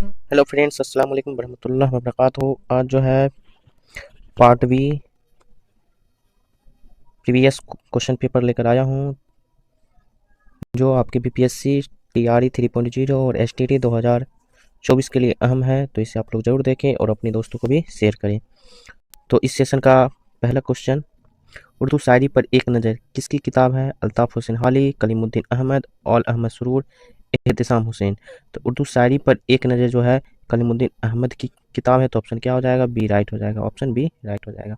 Hello friends, अस्सलाम वालेकुम वरहमतुल्लाहि वबरकातुहू। आज जो है part B previous question paper लेकर आया हूँ, जो आपके बीपीएससी टीआरई 3.0 और एसटीटी 2024 के लिए अहम है। तो इसे आप लोग ज़रूर देखें और अपने दोस्तों को भी शेयर करें। तो इस सेशन का पहला क्वेश्चन, उर्दू शायरी पर एक नज़र किसकी किताब है? अल्ताफ़ हुसैन हाली, कलीमुद्दीन अहमद, औल अहमद सुरूर, एहतिसाम हुसैन। तो उर्दू शायरी पर एक नज़र जो है कलीमुद्दीन अहमद की किताब है। तो ऑप्शन क्या हो जाएगा? बी राइट हो जाएगा। ऑप्शन बी राइट हो जाएगा।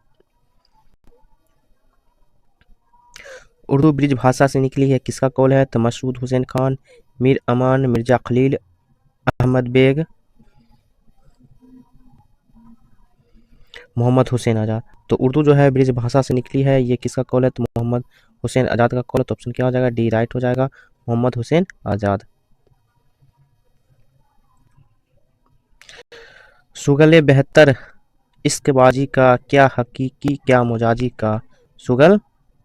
उर्दू ब्रिज भाषा से निकली है, किसका कौल है? तो मसूद हुसैन खान, मीर अमान, मिर्जा खलील अहमद बेग, मोहम्मद हुसैन आज़ाद। तो उर्दू जो है ब्रिज भाषा से निकली है, ये किसका कौल है? तो मोहम्मद हुसैन आज़ाद का कौल है। तो ऑप्शन क्या हो जाएगा? डी राइट हो जाएगा, मोहम्मद हुसैन आज़ाद। सुगल बेहतर इश्कबाजी का क्या हकीकी क्या मुजाजी का? सुगल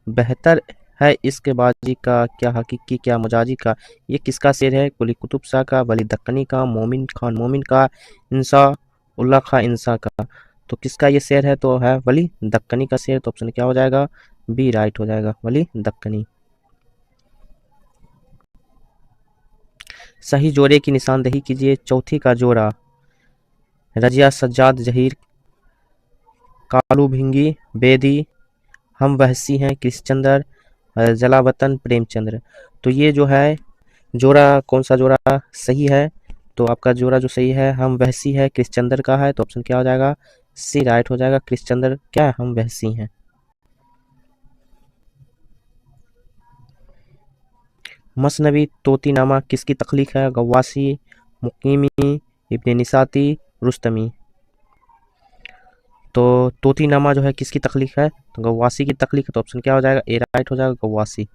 बेहतर है इश्कबाजी का क्या हकीकी क्या मुजाजी का, ये किसका शेर है? कुली कुतुब शाह का, वली दक्कनी का, मोमिन खान मोमिन का, इंसा उल्ला खां इंसा का। तो किसका ये शेर है? तो है वली दक्कनी का शेर। तो ऑप्शन क्या हो जाएगा? बी राइट हो जाएगा, वली दक्कनी। सही जोड़े की निशानदेही कीजिए। चौथी का जोड़ा रजिया सज्जाद जहीर, कालू भिंगी बेदी, हम वहसी हैं कृष्णचंद्र, जलावतन प्रेमचंद्र। तो ये जो है जोड़ा कौन सा जोड़ा सही है? तो आपका जोड़ा जो सही है हम वहसी है कृष्णचंद्र का है। तो ऑप्शन क्या हो जाएगा? सी राइट हो जाएगा, कृष्णचंद्र क्या है? हम वहसी हैं। मसनवी तोतीनामा किसकी तख्लीक है? गवासी, मुकीमी, इब्ने निसाती, रुस्तमी। तो तोतीनामा जो है किसकी तख्लीक है? तो गवासी की तख्लीक है। तो ऑप्शन क्या हो जाएगा? ए राइट हो जाएगा, गवासी।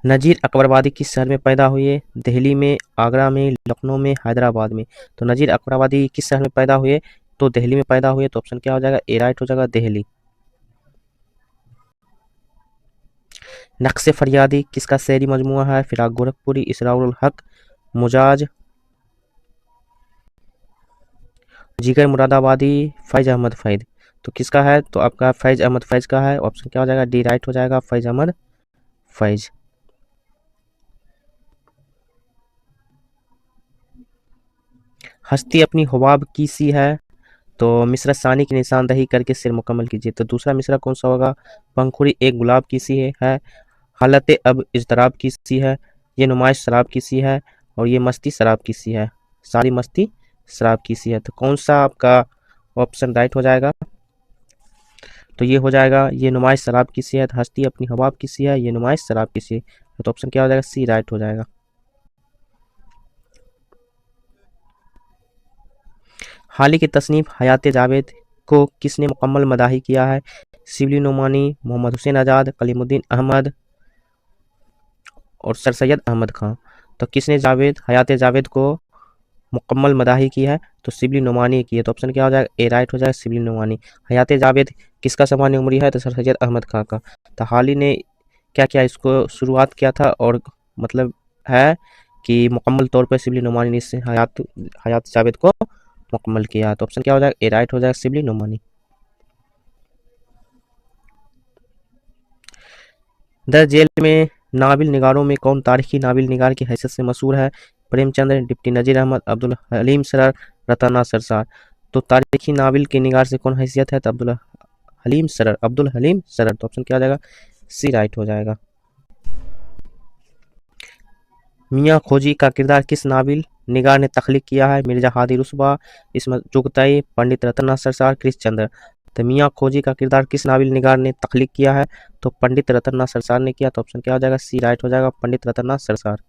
नज़ीर अकबराबादी किस शहर में पैदा हुए? दिल्ली में, आगरा में, लखनऊ में, हैदराबाद में। तो नज़ीर अकबराबादी किस शहर में पैदा हुए? तो दिल्ली में पैदा हुए। तो ऑप्शन क्या हो जाएगा? ए राइट हो जाएगा, दिल्ली। नक्श फरियादी किसका शेरी मजमुआ है? फिराक गोरखपुरी, इसराउल हक, मुजाज, जिगर मुरादाबादी, फैज अहमद फैद। तो किसका है? तो आपका फैज अहमद फैज का है। ऑप्शन क्या हो जाएगा? डी राइट हो जाएगा, फैज अहमद फैज। हस्ती अपनी हुबाब की सी है। तो मिसरा सानी की निशानदही करके शेर मुकम्मल कीजिए। तो दूसरा मिसरा कौन सा होगा? पंखुड़ी एक गुलाब की सी है, हालत अब इज़्तिराब की सी है, ये नुमाइश शराब की सी है, और ये मस्ती शराब की सी है, सारी मस्ती शराब की सी है। तो कौन सा आपका ऑप्शन राइट हो जाएगा? तो ये हो जाएगा, ये नुमाइश शराब की सी है। तो हस्ती अपनी हवाब की सी है, ये नुमाइश शराब की सी है। तो ऑप्शन क्या हो जाएगा? सी राइट हो जाएगा। हाल ही की तसनीफ हयात जावेद को किसने मुकम्मल मदाही किया है? शिबली नोमानी, मोहम्मद हुसैन आज़ाद, कलीमुद्दीन अहमद और सर सैयद अहमद खां। तो किसने जावेद हयात जावेद को मुकम्मल मदाही की है? तो शिबली नोमानी की है। तो ऑप्शन क्या हो जाएगा? ए राइट हो जाएगा, शिबली नोमानी। हयात जावेद किसका सामान्य उम्री है? तो सर सैयद अहमद खां का। तो हाल ही ने क्या क्या इसको शुरुआत किया था, और मतलब है कि मुकम्मल तौर पर शिबली नोमानी ने इससे हयात हयात जावेद को मुकम्मल किया। तो ऑप्शन क्या हो जाएगा? ए राइट हो जाएगा, शिबली नोमानी। दर जेल में नाबिल निगारों में कौन तारीखी नाबिल निगार की हैसियत से मशहूर है? प्रेमचंद्र, डिप्टी नज़ीर अहमद, अब्दुल हलीम सरार, रताना सरसार। तो तारीखी नाबिल की निगार से कौन हैसियत है? तो अब्दुल हलीम सरार, अब्दुल हलीम सरार। तो ऑप्शन क्या हो जाएगा? सी राइट हो जाएगा। मियाँ खोजी का किरदार किस नाबिल निगार ने तख्लीक किया है? मिर्जा हादी रुस्बा, इस्मत चुगताई, पंडित रतन सरसार, कृष्णचंद्र। तो मियाँ खोजी का किरदार किस नाबिल निगार ने तख्लीक किया है? तो पंडित रतन सरसार ने किया। तो ऑप्शन क्या हो जाएगा? सी राइट हो जाएगा, पंडित रतन सरसार।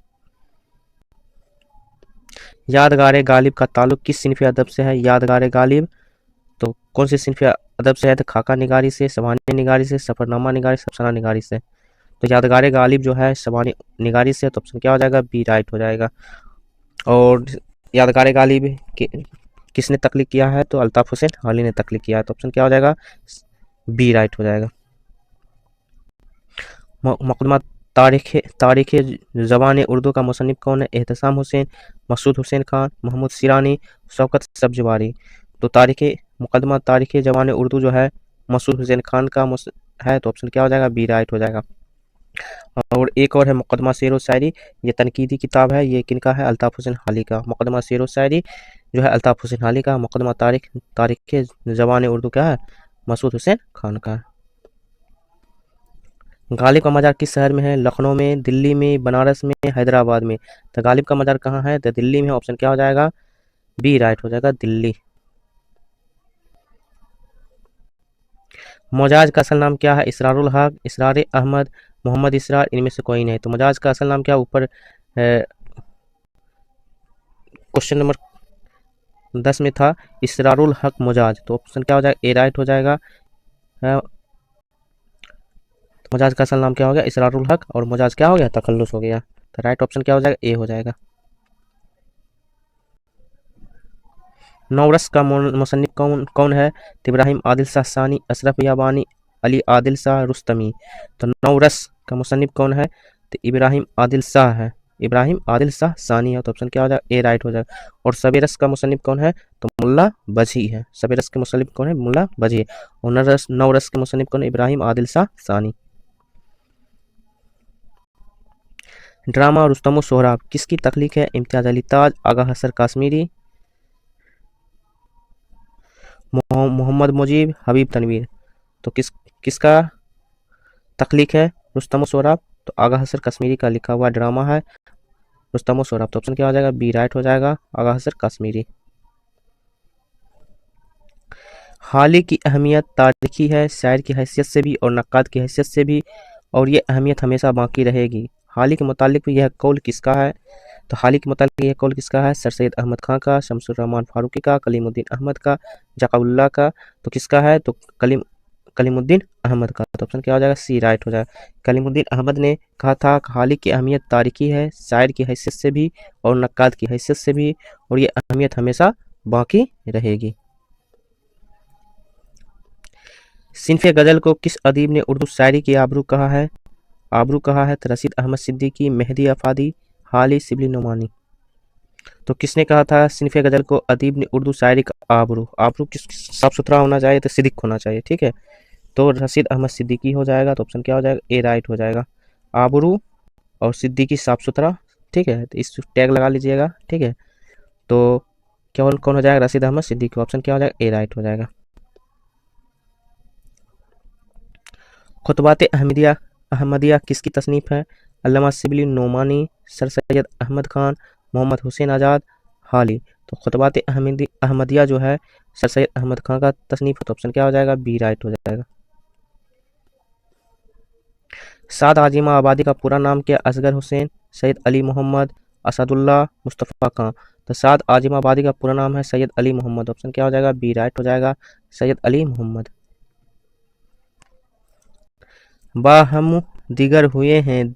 यादगार गालिब का ताल्लुक किस सिनफ़ी अदब से है? यादगार गालिब तो कौन सी सिनफ़ी अदब से है? तो खाका निगारी से, सवानी निगारी से, सफ़रनामा निगारी से, अफसाना निगारी से। तो यादगार गालिब जो है सवानी निगारी से। तो ऑप्शन क्या हो जाएगा? बी राइट हो जाएगा। और यादगार गालिब किसने तख्लीक किया है? तो अल्ताफ़ हुसैन हाली ने तख्लीक किया है। तो ऑप्शन क्या हो जाएगा? बी राइट हो जाएगा। मुकदमा तारीख़ ज़बान उर्दू का मुसन्निफ़ कौन है? एहतसाम हुसैन, मसूद हुसैन खान, मोहम्मद सिरानी, शौकत सब्ज़वारी। तो मुक़द्दमा तारीख़ ज़बान उर्दू जो है मसूद हुसैन खान का है, तो ऑप्शन क्या हो जाएगा? बी राइट हो जाएगा। और एक और है मुक़द्दमा शेर व शायरी, ये तनकीदी किताब है, ये किनका है? अल्ताफ़ हुसैन हाली का। मुक़द्दमा शेर व शायरी जो है अल्ताफ़ हुसैन हाली का। मुक़द्दमा तारीख़ ज़बान उर्दू क्या है? मसूद हुसैन खान का। गालिब का मज़ार किस शहर में है? लखनऊ में, दिल्ली में, बनारस में, हैदराबाद में। तो गालिब का मज़ार कहाँ है? तो दिल्ली में। ऑप्शन क्या हो जाएगा? बी राइट हो जाएगा, दिल्ली। मोजाज का असल नाम क्या है? इसरारुल हक, इसरार अहमद, मोहम्मद इसरार, इनमें से कोई नहीं। तो मोजाज का असल नाम क्या? ऊपर क्वेश्चन नंबर 10 में था इसरारुल हक मोजाज। तो ऑप्शन क्या हो जाएगा? ए राइट हो जाएगा। मोजाज का असल नाम क्या हो गया? इसरारुल हक, और मोजाज क्या हो गया? तखल्लुस हो गया। तो राइट ऑप्शन क्या हो जाएगा? ए हो जाएगा। नौरस का मुसन्निफ कौन है? तो इब्राहिम आदिल शाह सानी, अशरफ याबानी, अली आदिल शाह रुस्तमी। तो नौरस का मुसन्निफ कौन है? तो इब्राहिम आदिल शाह है, इब्राहिम आदिल शाह सानी है। तो ऑप्शन क्या हो जाएगा? ए राइट हो जाएगा। और सबेरस का मुसन्निफ कौन है? तो मुल्ला बजी है। सबेरस के मुसन्निफ कौन है? मुल्ला बजी है। और नौरस के मुसन्निफ कौन है? इब्राहिम आदिल शाह सानी। ड्रामा रुस्तम सोहराब किसकी तख्लीक है? इम्तियाज़ अली ताज, आगा हसर काश्मीरी, मोहम्मद मुजीब, हबीब तनवीर। तो किसका तख्लीक है रुस्तम सोहराब? तो आगा हसर कश्मीरी का लिखा हुआ ड्रामा है रुस्तम सोहराब। तो ऑप्शन क्या हो जाएगा? बी राइट हो जाएगा, आगा हसर कश्मीरी। हाली की अहमियत तारीखी है, शायर की हैसियत से भी और नक्काद की हैसियत से भी, और ये अहमियत हमेशा बाकी रहेगी। हाली के मुतालिक यह कौल किसका है? तो हाली के मुतालिक यह कौल किसका है? सर सैयद अहमद खां का, शमसुर रहमान फारूकी का, कलीमुद्दीन अहमद का, जकाउल्लाह का। तो किसका है? तो कलीमुद्दीन अहमद का। तो ऑप्शन क्या हो जाएगा? सी राइट हो जाएगा। कलीमुद्दीन अहमद ने कहा था हाली की अहमियत तारीखी है, शायर की हैसियत से भी और नक्काद की हैसियत से भी, और ये अहमियत हमेशा बाकी रहेगी। सिन्फ़े गज़ल को किस अदीब ने उर्दू शायरी की आबरू कहा है? तो रशीद अहमद सिद्दीकी, मेहदी अफादी, हाली शिबली नुमानी। तो किसने कहा था सिन्फ़े गज़ल को अदीब ने उर्दू शायरी का आबरू? आबरू किस साफ सुथरा होना चाहिए, तो सिद्दीक होना चाहिए, ठीक है। तो रशीद अहमद सिद्दीकी हो जाएगा। तो ऑप्शन क्या हो जाएगा? ए राइट हो जाएगा। आबरू और सिद्दीकी साफ सुथरा, ठीक है। तो इस टैग लगा लीजिएगा, ठीक है। तो क्या कौन हो जाएगा? रशीद अहमद सिद्दीकी। ऑप्शन क्या हो जाएगा? ए राइट हो जाएगा। खुतबात अहमदिया किसकी तसनीफ़ है? अल्लामा शिबली नोमानी, सर सैयद अहमद खान, मोहम्मद हुसैन आज़ाद, हाली। तो खुतबात अहमदिया जो है सर सैयद अहमद खान का तसनीफ़ है। तो ऑप्शन क्या हो जाएगा? बी राइट हो जाएगा। साद आजिमा आबादी का पूरा नाम क्या? असगर हुसैन, सैयद अली मोहम्मद, असदुल्ला, मुस्तफ़ा खां। तो साद आजिमा आबादी का पूरा नाम है सैयद अली मोहम्मद। ऑप्शन क्या हो जाएगा? बी राइट हो जाएगा, सैयद अली मोहम्मद। बाहम दिगर हुए हैं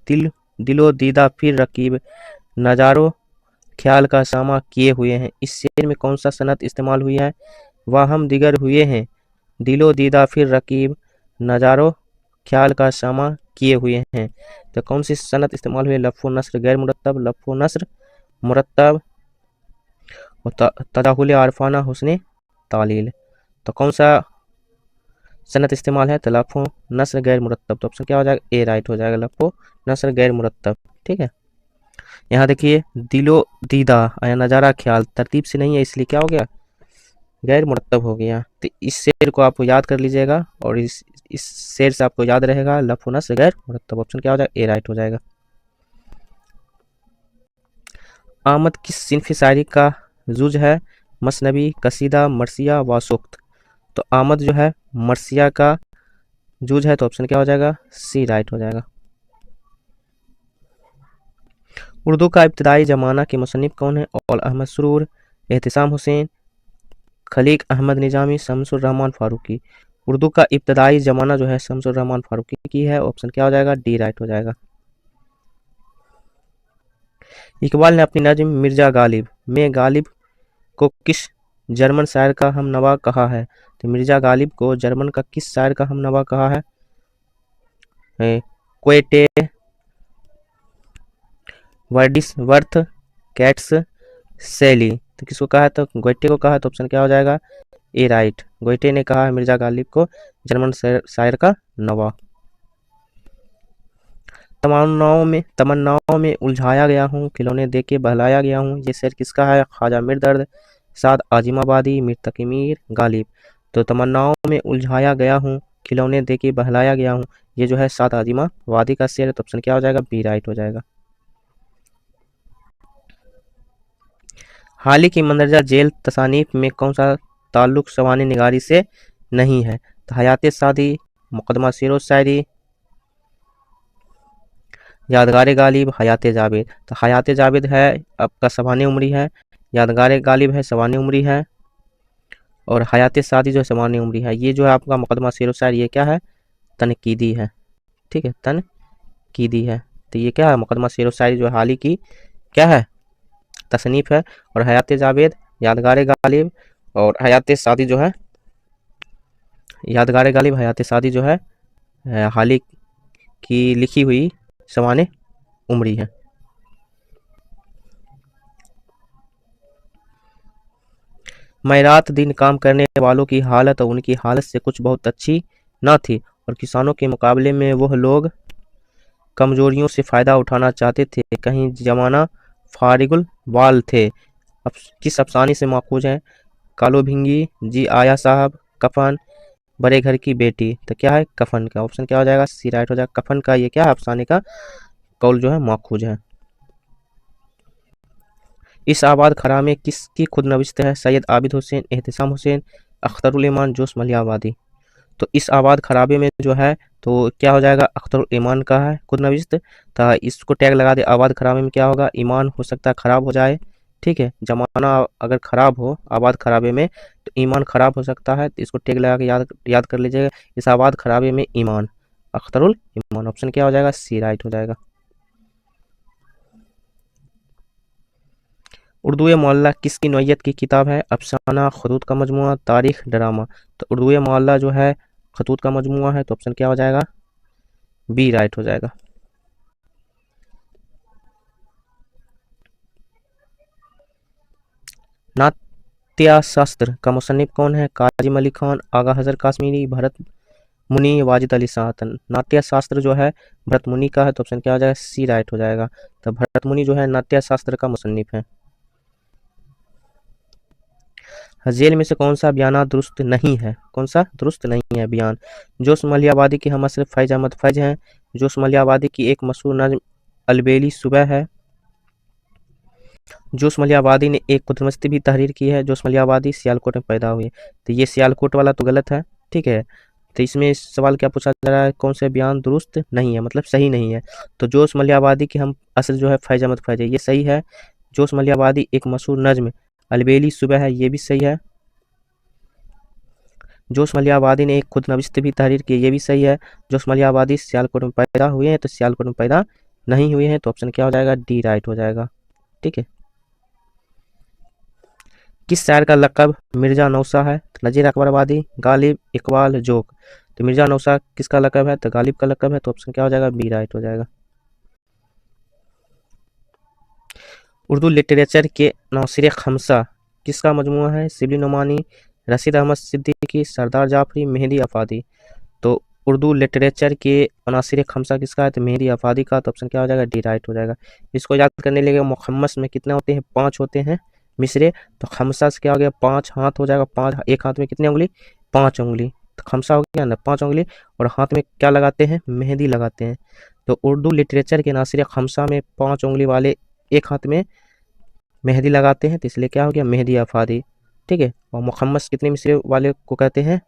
दिलो दीदा फिर रकीब, नज़ारो ख्याल का सामा किए हुए हैं। इस शेर में कौन सा सनत इस्तेमाल हुई है? वाहम दिगर हुए हैं दिलो दीदा फिर रकीब, नज़ारो ख्याल का सामा किए हुए हैं। तो कौन सी सनत इस्तेमाल हुई है? लफ़्फ़ो नस्र गैर मुरत्तब, लफ़्फ़ो नस्र मुरत्तब, और तदाहुल आरफाना हुस्ने तालील। तो कौन सा सनत इस्तेमाल है? तो लफ़्फ़ो नस्र गैर मुरत्तब। तो ऑप्शन क्या हो जाएगा? ए राइट हो जाएगा, लफ़्फ़ो नस्र गैर मुरत्तब, ठीक है। यहाँ देखिए दिलो दीदा या नज़ारा ख्याल तरतीब से नहीं है, इसलिए क्या हो गया? गैर मुरत्तब हो गया। तो इस शेर को आप याद कर लीजिएगा, और इस शेर से आपको याद रहेगा लफ़्फ़ो नस्र गैर मुरत्तब। ऑप्शन क्या हो जाएगा? ए राइट हो जाएगा। आमद किस सिन्फ़ शायरी का जुज़ है? मसनवी, कसीदा, मरसिया, वासुख्त। तो आमद जो है मरसिया का जुज़ है। तो ऑप्शन क्या हो जाएगा? सी राइट हो जाएगा। उर्दू का इब्तदाई ज़माना के मुसन्निफ़ कौन है? औल अहमद सुरूर, एहतिसाम हुसैन, खलीक अहमद निजामी, शमसुर रहमान फारूकी। उर्दू का इब्तदाई ज़माना जो है शमसुर रहमान फारूकी की है। ऑप्शन क्या हो जाएगा? डी राइट हो जाएगा। इकबाल ने अपनी नज़्म मिर्ज़ा गालिब में गालिब को किस जर्मन शायर का हमनवा कहा है? तो मिर्ज़ा गालिब को जर्मन का किस शायर का हमनवा कहा है? क्वेटे, वर्डिस वर्थ कैट्स सैली, तो किसको कहा है, तो गोइटे को कहा है, तो ऑप्शन क्या हो जाएगा ए राइट। गोइटे ने कहा है मिर्जा गालिब को जर्मन शायर का नवा। तमन्नाओं में उलझाया गया हूँ, खिलौने दे के बहलाया गया हूँ, ये शेर किसका है, ख्वाजा मिर्दर्द, साद आजिमाबादी, मीर तकी मीर गालिब। तो तमन्नाओं में उलझाया गया हूँ, खिलौने दे के बहलाया गया हूँ, ये जो है साद आजिमाबादी का शेर है, तो ऑप्शन क्या हो जाएगा बी राइट हो जाएगा। हाल ही की मंदरजा जेल तसानीफ में कौन सा ताल्लुक सवानी निगारी से नहीं है, तो हयात सादी, मुकदमा शेरो शायरी, यादगार गालिब, हयात जावेद। तो हयात जावेद है आपका सवानी उमरी है, यादगार गालिब है सवानी उमरी है, और हयात सादी जो है सवानी उमरी है। ये जो है आपका मुकदमा शेरो शायरी ये क्या है, तनकीदी है, ठीक है, तनकीदी है। तो ये क्या है, मुकदमा शेरो शायरी जो हाल ही की क्या है, तसनीफ है, और हयात जावेद, यादगार गालिब, और हयात सादी जो है, यादगार गालिब, हयात सादी जो है हाल ही की लिखी हुई सवाने उमरी है। मैं रात दिन काम करने वालों की हालत और उनकी हालत से कुछ बहुत अच्छी न थी, और किसानों के मुकाबले में वह लोग कमजोरियों से फ़ायदा उठाना चाहते थे, कहीं जमाना फारिगुल वाल थे। अब किस अफसाने से माखूज हैं, कालो भिंगी, जी आया साहब, कफन, बड़े घर की बेटी। तो क्या है, कफन का ऑप्शन क्या हो जाएगा सी राइट हो जाएगा। कफन का ये क्या है, अफसाने का कौल जो है माखूज है। इस आबाद खरा में किसकी खुद नविश्त है, सैयद आबिद हुसैन, एहतिसाम हुसैन, अख्तरुल ईमान, जोश मलियाबादी। तो इस आबाद खराबे में जो है तो क्या हो जाएगा, अख्तरुल ईमान का है खुद नविश्त। तो इसको टैग लगा दे, आबाद खराबे में क्या होगा, ईमान हो सकता है खराब हो जाए, ठीक है, जमाना अगर खराब हो आबाद खराबे में तो ईमान खराब हो सकता है, तो इसको टैग लगा के याद कर लीजिएगा, इस आबाद खराबे में ईमान, अख्तरुल ईमान। ऑप्शन क्या हो जाएगा सी राइट हो जाएगा। उर्दू मोहल्ला किसकी नौइयत की किताब है, अफसाना, खतूत का मजमुआ, तारीख, ड्रामा। तो उर्दू मोहल्ला जो है खतूत का मजमुआ है, तो ऑप्शन क्या हो जाएगा बी राइट हो जाएगा। नाट्य शास्त्र का मुसन्निफ कौन है, काजी मलिक खान, आगा हजर काश्मीरी, भरत मुनि, वाजिद अली साहतन। नाट्य शास्त्र जो है भरत मुनि का है, तो ऑप्शन क्या हो जाएगा सी राइट हो जाएगा। तो भरत मुनि जो है नाट्य शास्त्र का मुसन्निफ है। जेल में से कौन सा बयान दुरुस्त नहीं है, कौन सा दुरुस्त नहीं है बयान, जोश मलियाबादी की हम सिर्फ फैज अहमद फैज हैं, जोश मलियाबादी की एक मशहूर नज्म अलबेली सुबह है, जोश मलियाबादी ने एक खुदमस्ती भी तहरीर की है, जोश मलियाबादी सियालकोट में पैदा हुए। तो ये सियालकोट वाला तो गलत है, ठीक है। तो इसमें सवाल क्या पूछा जा रहा है, कौन से बयान दुरुस्त नहीं है, मतलब सही नहीं है। तो जोश मलियाबादी की हम असल जो है फैज अहमद फैज है, ये सही है। जोश मलियाबादी एक मशहूर नज्म अलबेली सुबह है, ये भी सही है। जोश मलियाबादी ने एक खुद नविश्त भी तहरीर की, ये भी सही है। जोश मलियाबादी सियालकोट में पैदा हुए हैं, तो सियालकोट में पैदा नहीं हुए हैं, तो ऑप्शन क्या हो जाएगा डी राइट हो जाएगा, ठीक है। किस शायर का लक़ब मिर्जा नौसा है, तो नज़ीर अकबराबादी, गालिब, इकबाल, जोक। तो मिर्जा नौसा किसका लक़ब है, तो गालिब का लक़ब है, तो ऑप्शन क्या हो जाएगा बी राइट हो जाएगा। उर्दू लिटरेचर के नासिर खमसा किसका मजमुआ है, शिबली नोमानी, रशीद अहमद सिद्दीकी, सरदार जाफरी, मेहदी अफादी। तो उर्दू लिटरेचर के अनासिर खमसा किसका है, तो मेहदी अफादी का। तो ऑप्शन क्या हो जाएगा डी राइट हो जाएगा। इसको याद करने लगे, मुखम्मस में कितने होते हैं, 5 होते हैं मिसरे। तो खमसा से क्या हो गया, 5 हाथ हो जाएगा, 5 एक हाथ में कितनी उंगली, 5 उंगली। तो खमसा हो गया ना 5 उंगली, और हाथ में क्या लगाते हैं, मेहंदी लगाते हैं। तो उर्दू लिटरेचर के नासिर खमसा में 5 उंगली वाले एक हाथ में मेहंदी लगाते हैं, तो इसलिए क्या हो गया मेहदी अफादी, ठीक है। और मुखम्मस कितने मिसरे वाले को कहते हैं,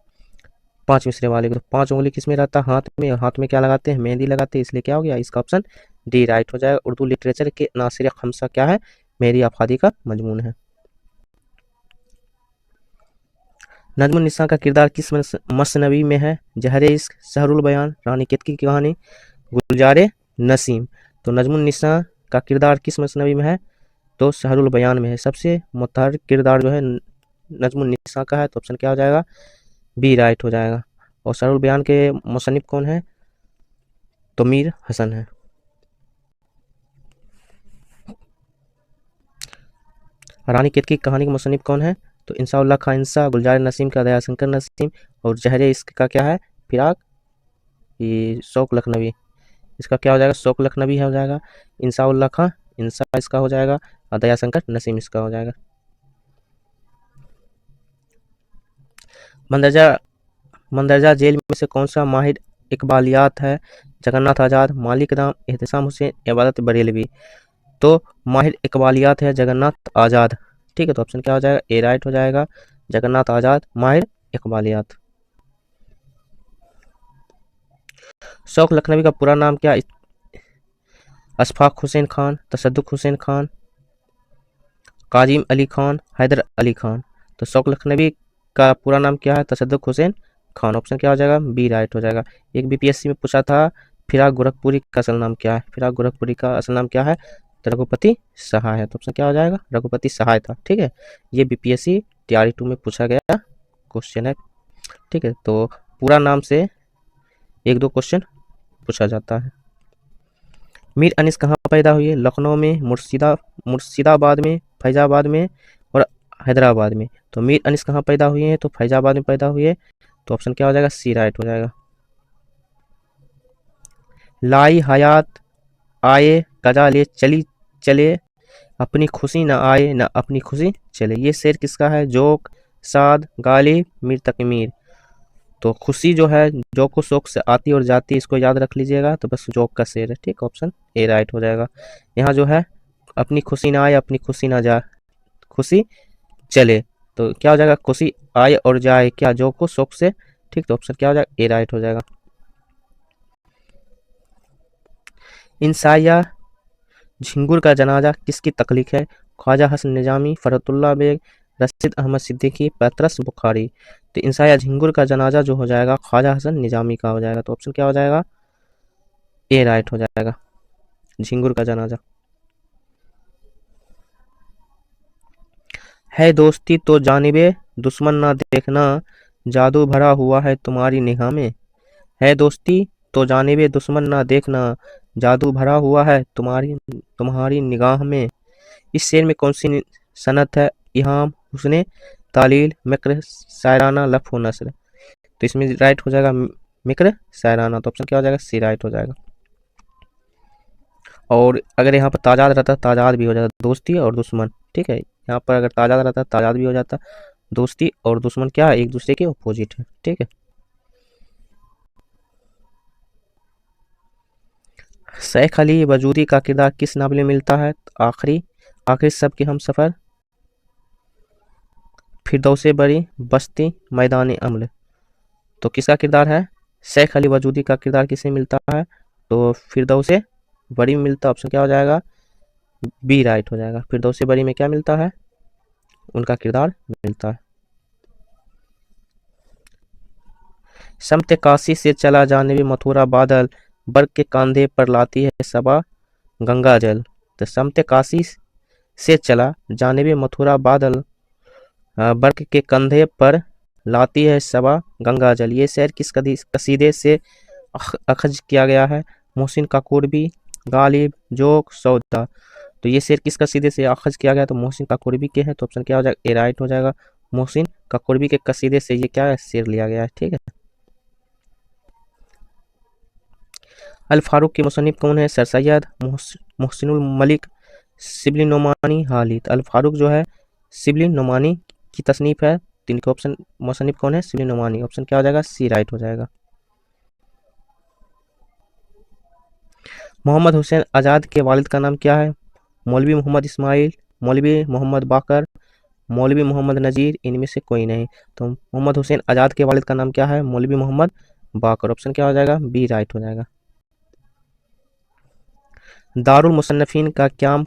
5 मिसरे वाले को। तो 5 उंगली किस में रहता है, हाथ में, और हाथ में क्या लगाते हैं, मेहंदी लगाते हैं, इसलिए क्या हो गया इसका ऑप्शन डी राइट हो जाएगा। उर्दू लिटरेचर के नासिर खमसा क्या है, मेहदी अफादी का मजमून है। नजमुन निसा का किरदार किस मसनवी में है, जहर इश्क, शहरुल बयान, रानी केतकी की कहानी, गुलजार नसीम। तो नजमुन निसा का किरदार किस मसनवी में है, तो शहरुल बयान में है। सबसे मुतहर्रिक किरदार जो है नजमुन निसा का है, तो ऑप्शन क्या हो जाएगा बी राइट हो जाएगा। और शहरुल बयान के मुसन्निफ कौन है, तो मीर हसन है। रानी केतकी की कहानी के मुसन्निफ कौन है? तो इंसाउल्लाह खां इंसा, गुलजार नसीम का दयाशंकर नसीम, और जहर इश्क का क्या है? फिराक, ये शौक लखनवी। इसका क्या हो जाएगा? शौक लखनवी हो जाएगा। इंसाउल्लाह खां इंसा इसका हो जाएगा, और दयाशंकर नसीम इसका हो जाएगा। मंदरजा मंदरजा जेल में से कौन सा माहिर इकबालियात है? जगन्नाथ आज़ाद, मालिक राम, एहतसाम हुसैन, इबादत बरेलवी। तो माहिर इकबालियात है जगन्नाथ आज़ाद। ठीक है, तो ऑप्शन क्या हो जाएगा? ए राइट हो जाएगा, जगन्नाथ आज़ाद माहिर इकबालियात। शौक लखनवी का पूरा नाम क्या? अशफाक हुसैन खान, तसद्दुक हुसैन खान, काजिम अली खान, हैदर अली खान। तो शौक लखनवी का पूरा नाम क्या है? तसद्दुक हुसैन खान। ऑप्शन क्या हो जाएगा? बी राइट हो जाएगा। एक बीपीएससी में पूछा था फिराक गोरखपुरी का असल नाम क्या है? फिराक गोरखपुरी का असल नाम क्या है? तो रघुपति सहाय है। तो ऑप्शन क्या हो जाएगा? रघुपति सहाय था। ठीक है, ये बीपीएससी टीआरई 2 में पूछा गया क्वेश्चन है। ठीक है, तो पूरा नाम से एक दो क्वेश्चन पूछा जाता है। मीर अनीस कहाँ पैदा हुए? लखनऊ में, मुर्शिदाबाद में, फैजाबाद में और हैदराबाद में। तो मीर अनीस कहाँ पैदा हुए हैं? तो फैजाबाद में पैदा हुए। तो ऑप्शन क्या हो जाएगा? सी राइट हो जाएगा। लाई हयात आए कजा ले चली चले, अपनी खुशी न आए न अपनी खुशी चले। ये शेर किसका है? जोक, साद, गालिब, मीर तकमीर। तो खुशी जो है जोक को शौक से आती और जाती, इसको याद रख लीजिएगा। तो बस जोक का शेर है। ठीक, ऑप्शन ए राइट हो जाएगा। यहाँ जो है अपनी खुशी ना आए अपनी खुशी ना जा खुशी चले, तो क्या हो जाएगा? खुशी आए और जाए क्या? जोक को शौक से। ठीक, तो ऑप्शन क्या हो जाएगा? ए राइट हो जाएगा। इंसाया झिंगुर का जनाजा किसकी तख्लीक है? ख्वाजा हसन निजामी, फरहतुल्लाह बेग, रशीद अहमद सिद्दीकी, पैतरस बुखारी। तो इंसाया झिंगुर का जनाजा जो हो जाएगा ख्वाजा हसन निजामी का हो जाएगा। तो ऑप्शन क्या हो जाएगा? ए राइट हो जाएगा, झिंगुर का जनाजा। है दोस्ती तो जानिबे दुश्मन ना देखना, जादू भरा हुआ है तुम्हारी निगाह में। है दोस्ती तो जानिबे दुश्मन ना देखना, जादू भरा हुआ है तुम्हारी तुम्हारी निगाह में। इस शेर में कौन सी सनत है? इहाम, हुस्ने तालील, मिक्र, शायराना, लफ्ज़ नस्र। तो इसमें राइट हो जाएगा मिक्र शायराना। तो ऑप्शन क्या हो जाएगा? सी राइट हो जाएगा। और अगर यहाँ पर ताजाद रहता ताजाद भी हो जाता, दोस्ती और दुश्मन। ठीक है, यहाँ पर अगर ताजाद रहता ताजाद भी हो जाता। दोस्ती और दुश्मन क्या है? एक दूसरे के अपोजिट है। ठीक है, सैफ अली वजूदी का किरदार किस नावल में मिलता है? आखिरी आखिरी सब के हम सफ़र, फिरदौसे बरी, बस्ती, मैदान अम्ल। तो किसका किरदार है? सैफ अली वजूदी का किरदार किसे मिलता है? तो फिरदौसे बरी में मिलता। ऑप्शन क्या हो जाएगा? बी राइट हो जाएगा। फिरदौसे बरी में क्या मिलता है? उनका किरदार मिलता है। शम्स काशी से चला जानिबे मथुरा बादल, बर्क के कांधे पर लाती है सबा गंगा जल। तो शम्स काशी से चला जानिबे मथुरा बादल, बर्क के कंधे पर लाती है सबा गंगा जल। ये शेर किस कसीदे से अखज किया गया है? मोहसिन काकोरबी, गालिब, जोक, सौदा। तो ये शेर किस कसीदे से अखज किया गया? तो मोहसिन काकोरबी के हैं। तो ऑप्शन क्या हो जाएगा? ए राइट हो जाएगा। मोहसिन काकोरबी के कसीदे से ये क्या है? शेर लिया गया है। ठीक है, अल फारूक के मुसन्निफ कौन है? सर सैयद, मोहसिनुल मलिक, शिबली नोमानी, हालिद। अल फारूक जो है शिबली नोमानी की तसनीफ है। तीन के ऑप्शन मुसन्निफ कौन है? शिबली नोमानी। ऑप्शन क्या हो जाएगा? सी राइट हो जाएगा। मोहम्मद हुसैन आज़ाद के वालिद का नाम क्या है? मौलवी मोहम्मद इस्माइल, मौलवी मोहम्मद बाकर, मौलवी मोहम्मद नज़ीर, इनमें से कोई नहीं। तो मोहम्मद हुसैन आज़ाद के वालिद का नाम क्या है? मौलवी मोहम्मद बाकर। ऑप्शन क्या हो जाएगा? बी राइट हो जाएगा। दारुल मुसन्नफीन का क्याम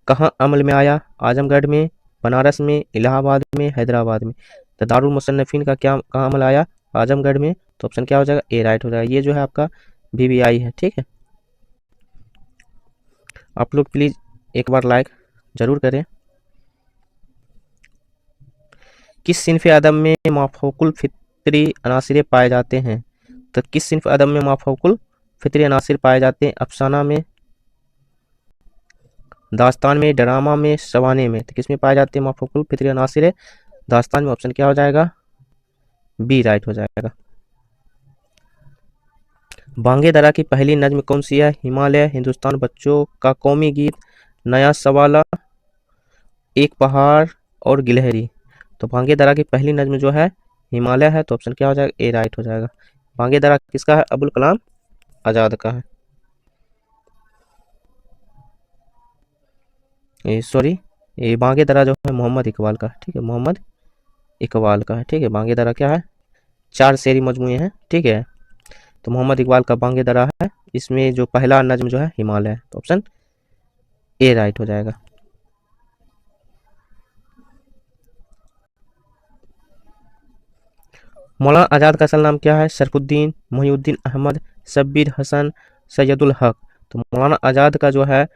कहाँ अमल में आया? आजमगढ़ में, बनारस में, इलाहाबाद में, हैदराबाद में। तो दारुल मुसन्नफीन का क्या कहाँ अमल आया? आजमगढ़ में। तो ऑप्शन क्या हो जाएगा? ए राइट हो जाएगा। ये जो है आपका बीबीआई है। ठीक है, आप लोग प्लीज़ एक बार लाइक ज़रूर करें। किस सिनफ़ अदब में माफ़ूकुल फ़ितरी अनासिर पाए जाते हैं? तो किस सिनफ़ अदब में माफ़ूकुल फ़ितरी अनासिर पाए जाते हैं? अफसाना में, दास्तान में, ड्रामा में, सवाने में। तो किस में पाए जाते हैं मफूकुल फितरी अनासिर? दास्तान में। ऑप्शन क्या हो जाएगा? बी राइट हो जाएगा। बांगे दरा की पहली नज्म कौन सी है? हिमालय, हिंदुस्तान, बच्चों का कौमी गीत, नया सवाला, एक पहाड़ और गिलहरी। तो बांगे दरा की पहली नज्म जो है हिमालय है, तो ऑप्शन क्या हो जाएगा? ए राइट हो जाएगा। बांगे दरा किसका है? अबुल कलाम आजाद का है। सॉरी, ये बांगे दरा जो है मोहम्मद इकबाल का है, ठीक है, मोहम्मद इकबाल का है, ठीक है। बांगे दरा क्या है? 4 शेरी मजमूए हैं, ठीक है। तो मोहम्मद इकबाल का बांगे दरा है, इसमें जो पहला नज्म जो है हिमालय है, तो ऑप्शन ए राइट हो जाएगा। मौलाना आज़ाद का असल नाम क्या है? शरफुद्दीन, मोहिउद्दीन अहमद, शब्बीर हसन, सैयदुल हक। तो मौलाना आज़ाद का जो है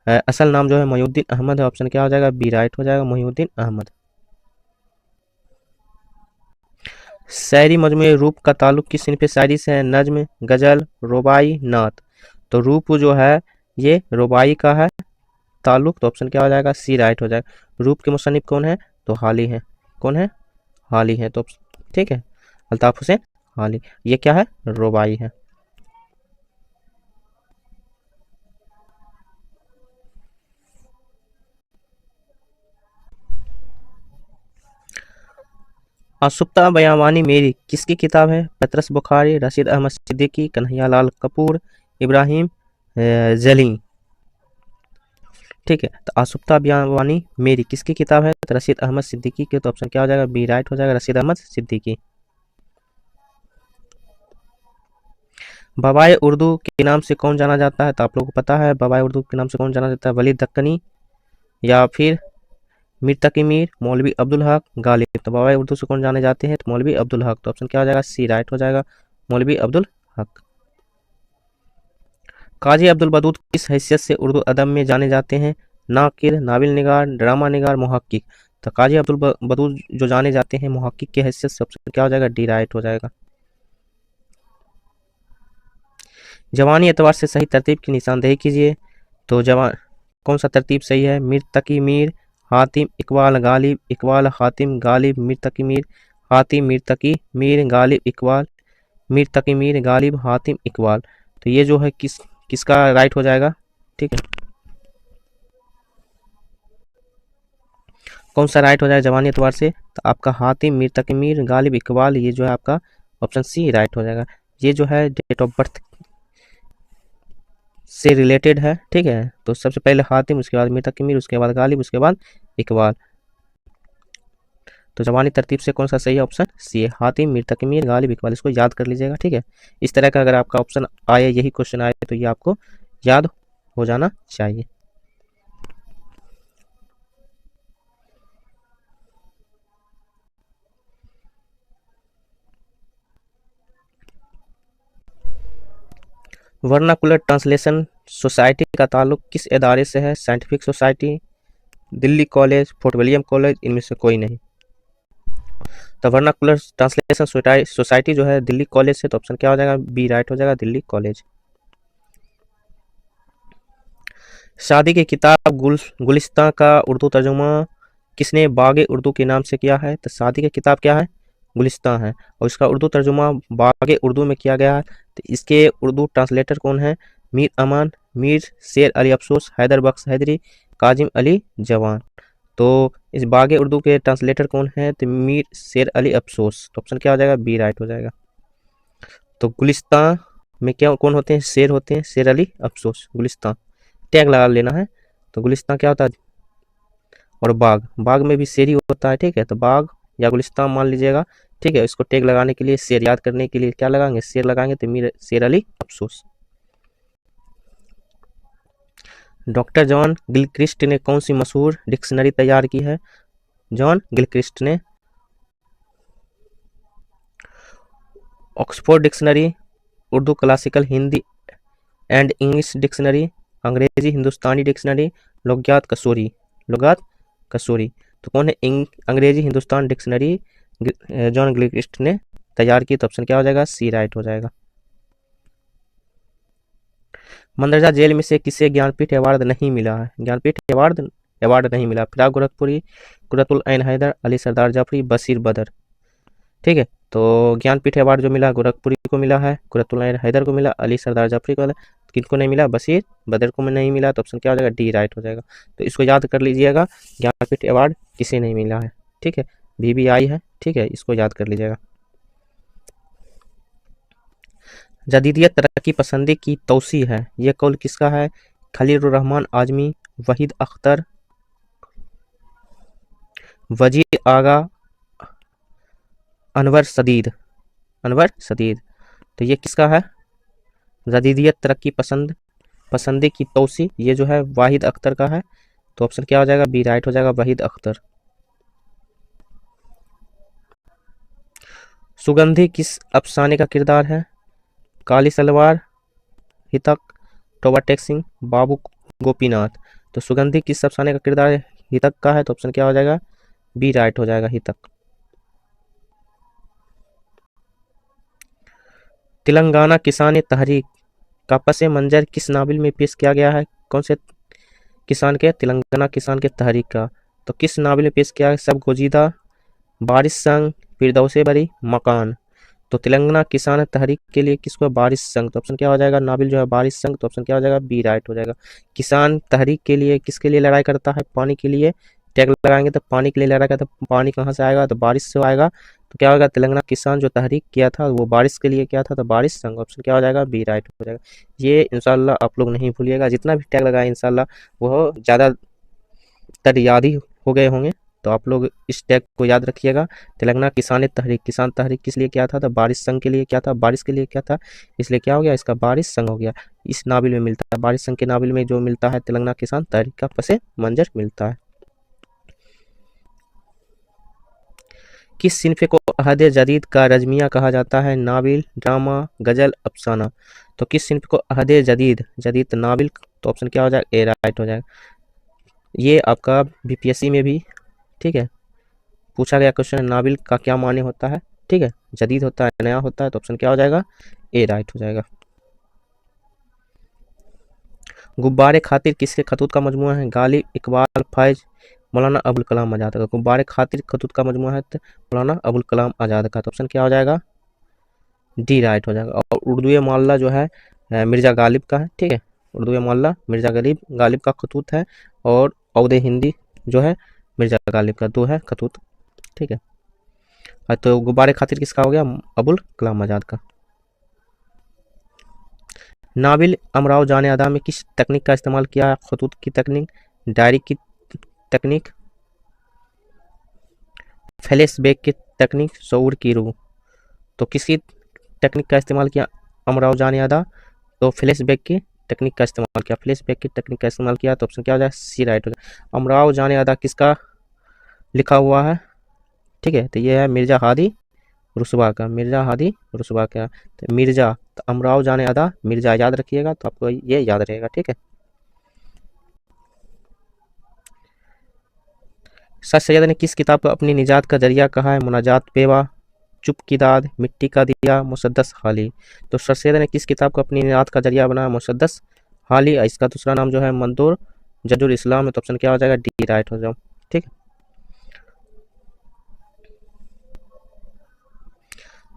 असल नाम जो है मोहिउद्दीन अहमद है। ऑप्शन क्या हो जाएगा? बी राइट हो जाएगा, मोहिउद्दीन अहमद। शायरी मजमूए रूप का ताल्लुक किस सिनफ शायरी से है? नज्म, गजल, रुबाई, नात। तो रूप जो है ये रुबाई का है ताल्लुक, तो ऑप्शन क्या हो जाएगा? सी राइट हो जाएगा। रूप के मुसन्निफ कौन है? तो हाली है। कौन है? हाली है, तो ठीक है, अल्ताफ हुसैन हाली। ये क्या है? रुबाई है। आसुफ्ता बयावानी मेरी किसकी किताब है? पतरस बुखारी, रशीद अहमद सिद्दीकी, कन्हैया लाल कपूर, इब्राहिम जली। ठीक है, तो आसुफ्ता बयावानी मेरी किसकी किताब है? तो रशीद अहमद सिद्दीकी के। तो ऑप्शन क्या हो जाएगा? बी राइट हो जाएगा, रशीद अहमद सिद्दीकी। बवाए उर्दू के नाम से कौन जाना जाता है? तो आप लोगों को पता है बवाए उर्दू के नाम से कौन जाना जाता है? वली दक्कनी या फिर मीर तकी मीर, मौलवी अब्दुल हक, गालिब। तो बवाए उर्दू से कौन जाने जाते हैं? तो मौलवी अब्दुल हक। तो ऑप्शन क्या हो जाएगा? सी राइट हो जाएगा, मौलवी अब्दुल हक। काजी अब्दुल वदूद किस हैसियत से उर्दू अदब में जाने जाते हैं? नाकिर, नाविल निगार, ड्रामा निगार, मुहक्किक। तो काजी अब्दुल वदूद जो जाने जाते हैं मुहक्किक की हैसियत से, ऑप्शन क्या हो जाएगा? डी राइट हो जाएगा। जवानी एतबार से सही तरतीब की निशानदेही कीजिए। तो जवान कौन सा तरतीब सही है? मीर तकी मीर, हातिम, इकबाल, गालिब, इकबाल, हातिम, गालिब, मीर तकी मीर, हातिम, मीर तकी मीर, गालिब, इकबाल, मीर तकी मीर, गालिब, हातिम, इकबाल। तो ये जो है किसका राइट हो जाएगा? ठीक है, कौन सा राइट हो जाएगा जवानी एतबार से? तो आपका हातिम, मीर तकी मीर, गालिब, इकबाल, ये जो है आपका ऑप्शन सी राइट हो जाएगा। ये जो है डेट ऑफ बर्थ से रिलेटेड है, ठीक है। तो सबसे पहले हातिम, उसके बाद मीर तकी मीर, उसके बाद गालिब, उसके बाद इकबाल। तो जवानी तरतीब से कौन सा सही है? ऑप्शन सी है, हातिम, मीर तकी मीर, गालिब, इकबाल। इसको याद कर लीजिएगा, ठीक है। इस तरह का अगर आपका ऑप्शन आए, यही क्वेश्चन आए, तो ये आपको याद हो जाना चाहिए। वर्नाकुलर ट्रांसलेशन सोसाइटी का ताल्लुक किस इदारे से है? Scientific society, Delhi college, fort William college, इनमें से कोई नहीं। तो वर्नाकुलर ट्रांसलेशन सोसाइटी जो है दिल्ली कॉलेज से। तो ऑप्शन क्या हो जाएगा? बी राइट हो जाएगा, दिल्ली कॉलेज। शादी की किताब गुलिस्तां का उर्दू तर्जुमा किसने बागे उर्दू के नाम से किया है? तो शादी की किताब क्या है? गुलिस्तां है, और इसका उर्दू तर्जुमा बागे उर्दू में किया गया है। तो इसके उर्दू ट्रांसलेटर कौन है? मीर अमान, मीर शेर अली अफसोस, हैदर बख्श हैदरी, काजिम अली जवान। तो इस बागे उर्दू के ट्रांसलेटर कौन है? तो मीर शेर अली अफसोस। तो ऑप्शन क्या हो जाएगा? बी राइट हो जाएगा। तो गुलिस्तां में क्या कौन होते हैं? शेर होते हैं, शेर अली अफसोस। गुलिस्तां टैग लगा लेना है। तो गुलिस्तां क्या होता है? और बाग, बाग में भी शेर ही होता है, ठीक है। तो बाग या गुलिस्तां मान लीजिएगा, ठीक है। इसको टैग लगाने के लिए, शेर याद करने के लिए क्या लगाएंगे? शेर लगाएंगे, तो मीर शेर अली अफसोस। डॉक्टर जॉन गिलक्रिस्ट ने कौन सी मशहूर डिक्शनरी तैयार की है? जॉन गिलक्रिस्ट ने Oxford dictionary, Urdu classical, Hindi and English dictionary, अंग्रेजी हिंदुस्तानी डिक्शनरी, लुगात कसूरी। लुगात कसूरी। तो कौन है अंग्रेजी हिंदुस्तान डिक्शनरी जॉन गिलक्रिस्ट ने तैयार की? तो ऑप्शन क्या हो जाएगा? सी राइट हो जाएगा। मंदरजा जेल में से किसे ज्ञानपीठ अवार्ड नहीं मिला है? ज्ञानपीठ अवार्ड अवार्ड नहीं मिला। फिराक गोरखपुरी, कुर्रतुल ऐन हैदर, अली सरदार जाफरी, बशीर बदर। ठीक है, तो ज्ञानपीठ अवार्ड जो मिला गोरखपुरी को मिला है, कुर्रतुल ऐन हैदर को मिला, अली सरदार जाफरी को मिला। किनको नहीं मिला? बशीर बदर को नहीं मिला। तो ऑप्शन क्या हो जाएगा? डी राइट हो जाएगा। तो इसको याद कर लीजिएगा, ज्ञानपीठ अवार्ड किसे नहीं मिला है। ठीक है, VVI है। ठीक है, इसको याद कर लीजिएगा। जदीदियत तरक्की पसंदी की तौसी है, ये कौल किसका है? खलीलुर रहमान आजमी, वहीद अख्तर, वजीर आगा, अनवर सदीद। अनवर सदीद। तो ये किसका है? जदीदियत तरक्की पसंदी की तौसी, ये जो है वाहिद अख्तर का है। तो ऑप्शन क्या हो जाएगा? बी राइट हो जाएगा, वहीद अख्तर। सुगंधी किस अफसाने का किरदार है? काली सलवार, हितक, टोबाटेक सिंह, बाबू गोपीनाथ। तो सुगंधी किस अफसाने का किरदार है? हितक का है। तो ऑप्शन क्या हो जाएगा? बी राइट हो जाएगा, हितक। तेलंगाना किसान तहरीक का पस मंजर किस नावल में पेश किया गया है? कौन से किसान के? तेलंगाना किसान के तहरीक का। तो किस नावल में पेश किया है? सब गोजीदा, बारिश संग, फिरदौसे बरी, मकान। तो तेलंगाना किसान तहरीक के लिए किसको? बारिश संघ। तो ऑप्शन क्या हो जाएगा? नाबिल जो है बारिश संघ। तो ऑप्शन क्या हो जाएगा? बी राइट हो जाएगा। किसान तहरीक के लिए किसके लिए लड़ाई करता है? पानी के लिए। टैग लगाएंगे तो पानी के लिए लड़ाई करता है। पानी कहाँ से आएगा? तो बारिश से आएगा। तो क्या होगा? तेलंगाना किसान जो तहरीक किया था वो बारिश के लिए किया था, तो बारिश संघ। ऑप्शन क्या हो जाएगा? बी राइट हो जाएगा। ये इंशाल्लाह आप लोग नहीं भूलिएगा, जितना भी टैग लगाए इंशाल्लाह वो ज़्यादातर याद ही हो गए होंगे। तो आप लोग इस टैग को याद रखिएगा। तेलंगाना किसान तहरीक किस लिए किया था? तो बारिश संघ के लिए किया था, बारिश के लिए किया था। इसलिए क्या हो गया? इसका बारिश संघ हो गया। इस नावल में मिलता है, बारिश संघ के नावल में जो मिलता है तेलंगाना किसान तहरीक का पसे मंजर मिलता है। किस सिन्फ को अहद जदीद का रजमिया कहा जाता है? नावल, ड्रामा, गजल, अफसाना। तो किस सिन्फ को अहद जदीद नावल। तो ऑप्शन क्या हो जाएगा? ए राइट हो जाएगा। ये आपका BPSC में भी, ठीक है, पूछा गया क्वेश्चन है, नावल का क्या माने होता है? ठीक है, जदीद होता है, नया होता है। तो ऑप्शन क्या हो जाएगा? ए राइट हो जाएगा। गुब्बारे खातिर किसके खतूत का मजमुआ है? गालिब, इकबाल, फैज, मौलाना अबुल कलाम आज़ाद का। गुब्बारे खातिर खतूत का मजमुआ है तो मौलाना अबुल कलाम आज़ाद का। तो ऑप्शन क्या हो जाएगा? डी राइट हो जाएगा। और उर्दू मोहल्ला जो है मिर्ज़ा गालिब का है। ठीक है, उर्दू मोहल्ला मिर्ज़ा गालिब का खतूत है। और औदे हिंदी जो है मिर्ज़ा गालिब का, दो है खतूत। ठीक है, तो गुब्बारे खातिर किसका हो गया? अबुल कलाम आज़ाद का। नाबिल अमराव जाने अदा में किस तकनीक का इस्तेमाल किया है? खतूत की तकनीक, डायरी की तकनीक, फ्लैशबैक की तकनीक, शऊर की रूह। तो किसकी तकनीक का इस्तेमाल किया अमराव जाने अदा? तो फ्लैशबैक की तकनीक का इस्तेमाल किया, फ्लैशबैक की तकनीक का इस्तेमाल किया। तो ऑप्शन क्या हो जाए? सी राइट हो जाए। अमराव जाने अदा किसका लिखा हुआ है? ठीक है, तो ये है मिर्ज़ा हादी रुसवा का, मिर्ज़ा हादी रुसवा का। तो मिर्ज़ा, तो अमराव जाने अदा मिर्ज़ा याद रखिएगा, तो आपको ये याद रहेगा। ठीक है, सर सैयद ने किस किताब को अपनी निजात का जरिया कहा है? मुनाजात पेवा, चुप की दाद, मिट्टी का दिया, मुसद्दस हाली। तो सर सैयद ने किस किताब को अपनी निजात का जरिया बनाया? मुसद्दस हाली। इसका दूसरा नाम जो है मंदूर जजुल इस्लाम है। तो ऑप्शन क्या हो जाएगा? डी राइट हो जाओ। ठीक,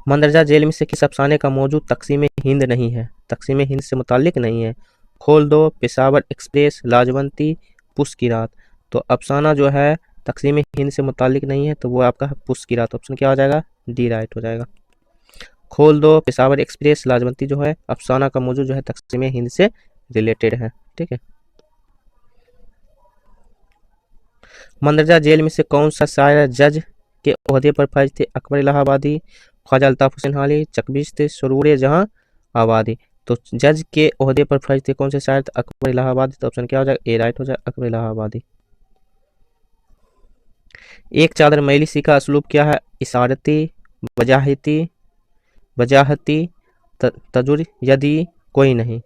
मंदरजा जेल में से किस अफसाने का मौजूद तकसीम हिंद नहीं है? तकसीम हिंद से मुताल्लिक नहीं है। खोल दो, पेशावर एक्सप्रेस, लाजवंती, पुस की रात। तो अफसाना जो है तकसीम हिंद से मुताल्लिक नहीं है, तो वो आपका है पुस की रात। ऑप्शन क्या हो जाएगा? डी राइट हो जाएगा। खोल दो, पेशावर एक्सप्रेस, लाजवंती जो है अफसाना का मौजूद जो है तकसीम हिंद से रिलेटेड है। ठीक है, मंदरजा जेल में से कौन सा शायर जज के ओहदे पर फैज थे? अकबर इलाहाबादी, ख्वाजा अल्ताफ हुसैन हाली, चकबिश थे, सुरूर जहां आबादी। तो जज के ओहदे पर फैज थे कौन से शायर? अकबर इलाहाबादी। तो ऑप्शन क्या हो जाएगा? ए राइट हो जाएगा, अकबर इलाहाबादी। एक चादर मैली सी का असलूब क्या है? इशारती, वजाहती, वजाहती, तजुर, यदि, कोई नहीं।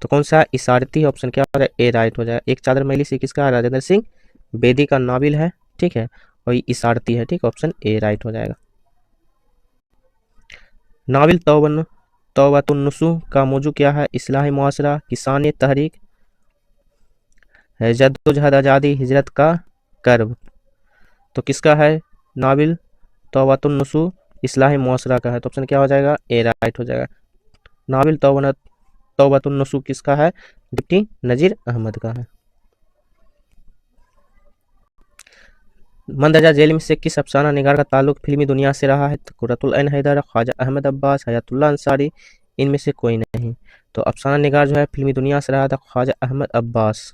तो कौन सा? इशारती। ऑप्शन क्या हो जाएगा? ए राइट हो जाएगा। एक चादर मैली सी किसका? राजेंद्र सिंह बेदी का नाविल है। ठीक है, और इशारती है। ठीक, ऑप्शन ए राइट हो जाएगा। नाविल तौबन तौबतुन नसूह का मौजू क्या है? इस्लाही मुआशरा, किसानी तहरीक, जद्दोजहद आज़ादी, हिजरत का कर्ब। तो किसका है नाविल तौबतुन नसूह? इस्लाही मुआशरा का है। तो ऑप्शन क्या हो जाएगा? ए राइट हो जाएगा। नाविल तौबतुन नसूह किसका है? डिप्टी नजीर अहमद का है। मंदरजा जेल में से किस अफसाना निगार का ताल्लुक फिल्मी दुनिया से रहा है? कुर्रतुल ऐन हैदर, ख्वाजा अहमद अब्बास, हयातुल्लाह अंसारी, इनमें से कोई नहीं। तो अफसाना निगार जो है फिल्मी दुनिया से रहा था ख्वाजा अहमद अब्बास।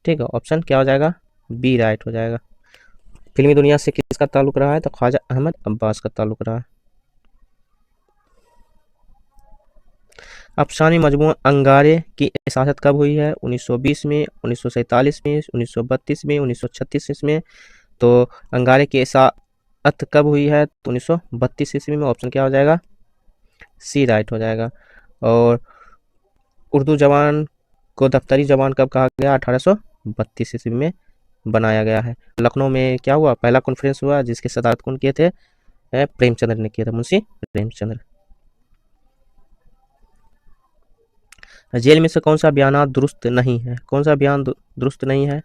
ठीक है, ऑप्शन क्या हो जाएगा? बी राइट हो जाएगा। फिल्मी दुनिया से किसका ताल्लुक रहा है? तो ख्वाजा अहमद अब्बास का ताल्लुक रहा है। अफसानी मजमू अंगारे की इसासत कब हुई है? 1920 में, 1947 में, 1932 में, 1936 में। तो अंगारे की इसाअत कब हुई है? तो 1932 ईस्वी में। ऑप्शन क्या हो जाएगा? सी राइट हो जाएगा। और उर्दू जबान को दफ्तरी जबान कब कहा गया? 1832 ईस्वी में बनाया गया है। लखनऊ में क्या हुआ? पहला कॉन्फ्रेंस हुआ जिसके सदारत कौन किए थे? प्रेमचंद्र ने किया था, मुंशी प्रेमचंद्र। जेल में से कौन सा बयान दुरुस्त नहीं है? कौन सा बयान दुरुस्त नहीं है?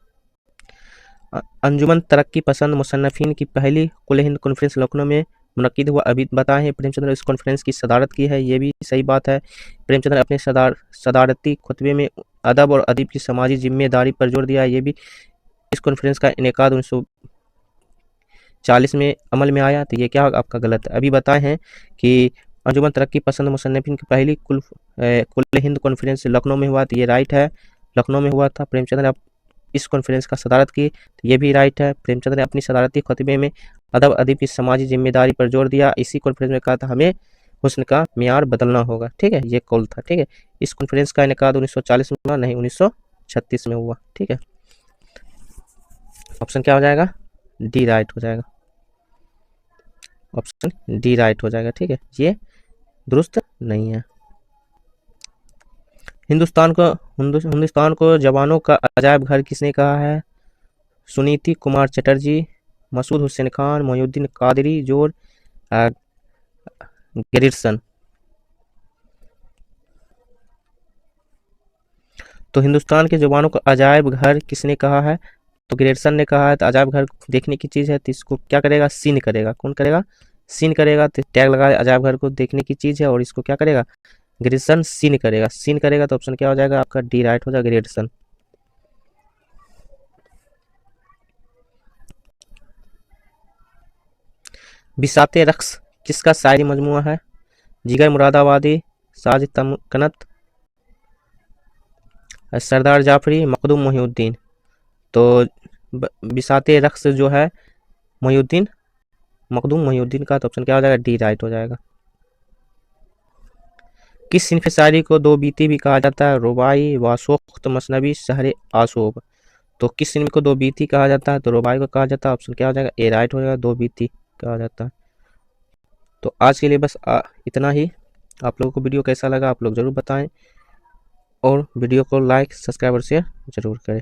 अंजुमन तरक्की पसंद मुसन्नफीन की पहली कुल हिंद कॉन्फ्रेंस लखनऊ में मुनक्किद हुआ। अभी बताए हैं प्रेमचंद्र इस कॉन्फ्रेंस की सदारत की है, ये भी सही बात है। प्रेमचंद्र अपने सदारती खुतबे में अदब और अदीब की समाजी जिम्मेदारी पर जोर दिया। ये भी इस कॉन्फ्रेंस का इनेकाद 1940 में अमल में आया। तो ये क्या आपका गलत है। अभी बताए हैं कि अंजुमन तरक्की पसंद मुसन्नफीन की पहली कुल हिंद कॉन्फ्रेंस लखनऊ में हुआ। तो ये राइट है, लखनऊ में हुआ था। प्रेमचंद्र इस कॉन्फ्रेंस का सदारत की, तो ये भी राइट है। प्रेमचंद्र ने अपनी सदारती खुतबे में अदब अदीब की समाजी जिम्मेदारी पर जोर दिया। इसी कॉन्फ्रेंस में कहा था हमें हुस्न का मियार बदलना होगा। ठीक है, ये कौल था। ठीक है, इस कॉन्फ्रेंस का इनेकाद 1940 में हुआ, नहीं 1936 में हुआ। ठीक है, ऑप्शन क्या हो जाएगा? डी राइट हो जाएगा। ऑप्शन डी राइट हो जाएगा। ठीक है, ये दुरुस्त नहीं है। हिंदुस्तान को जवानों का अजायब घर किसने कहा है? Suniti Kumar Chatterji, Masud Husain Khan, Mohiuddin Qadri, George Grierson. तो हिंदुस्तान के जवानों का अजायब घर किसने कहा है? तो ग्रियर्सन ने कहा है। तो अजायब घर देखने की चीज़ है, तो इसको क्या करेगा? सीन करेगा। कौन करेगा? सीन करेगा। तो टैग लगा अजायब घर को देखने की चीज़ है और इसको क्या करेगा? ग्रियर्सन सीन करेगा। सीन करेगा तो ऑप्शन क्या हो जाएगा आपका? डी राइट हो जाएगा, ग्रियर्सन। बिसाते रक्स किसका शायरी मजमुआ है? जिगर मुरादाबादी, साज तमकनत, सरदार जाफरी, मखदूम मोहिउद्दीन। तो बिसाते रक्स जो है मोहिउद्दीन, मखदूम मोहिउद्दीन का। तो ऑप्शन क्या हो जाएगा? डी राइट हो जाएगा। किस सिनफ शायरी को दो बीती भी कहा जाता है? रुबाई, वासोख्त, मसनवी, शहर आशोब। तो किस सिनफ को दो बीती कहा जाता है? तो रुबाई को कहा जाता है। ऑप्शन क्या हो जाएगा? ए राइट हो जाएगा, दो बीती कहा जाता है। तो आज के लिए बस इतना ही। आप लोगों को वीडियो कैसा लगा आप लोग ज़रूर बताएं और वीडियो को लाइक सब्सक्राइब और शेयर ज़रूर करें।